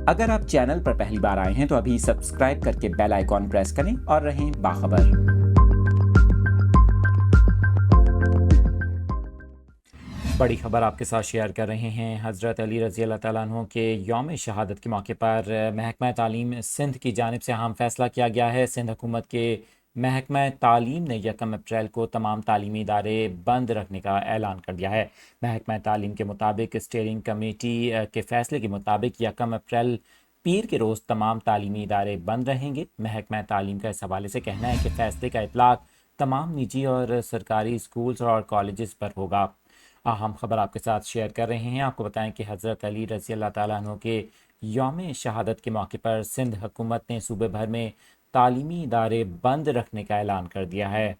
اگر آپ چینل پر پہلی بار آئے ہیں تو ابھی سبسکرائب کر کے بیل آئیکن پریس کریں اور رہیں باخبر۔ بڑی خبر آپ کے ساتھ شیئر کر رہے ہیں۔ حضرت علی رضی اللہ تعالیٰ عنہ کے یوم شہادت کے موقع پر محکمہ تعلیم سندھ کی جانب سے اہم فیصلہ کیا گیا ہے۔ سندھ حکومت کے محکمہ تعلیم نے 1 اپریل کو تمام تعلیمی ادارے بند رکھنے کا اعلان کر دیا ہے۔ محکمہ تعلیم کے مطابق اسٹیئرنگ کمیٹی کے فیصلے کے مطابق 1 اپریل پیر کے روز تمام تعلیمی ادارے بند رہیں گے۔ محکمہ تعلیم کا اس حوالے سے کہنا ہے کہ فیصلے کا اطلاق تمام نجی اور سرکاری اسکولز اور کالجز پر ہوگا۔ اہم خبر آپ کے ساتھ شیئر کر رہے ہیں۔ آپ کو بتائیں کہ حضرت علی رضی اللہ تعالیٰ عنہ کے یوم شہادت کے موقع پر سندھ حکومت نے صوبے بھر میں تعلیمی ادارے بند رکھنے کا اعلان کر دیا ہے۔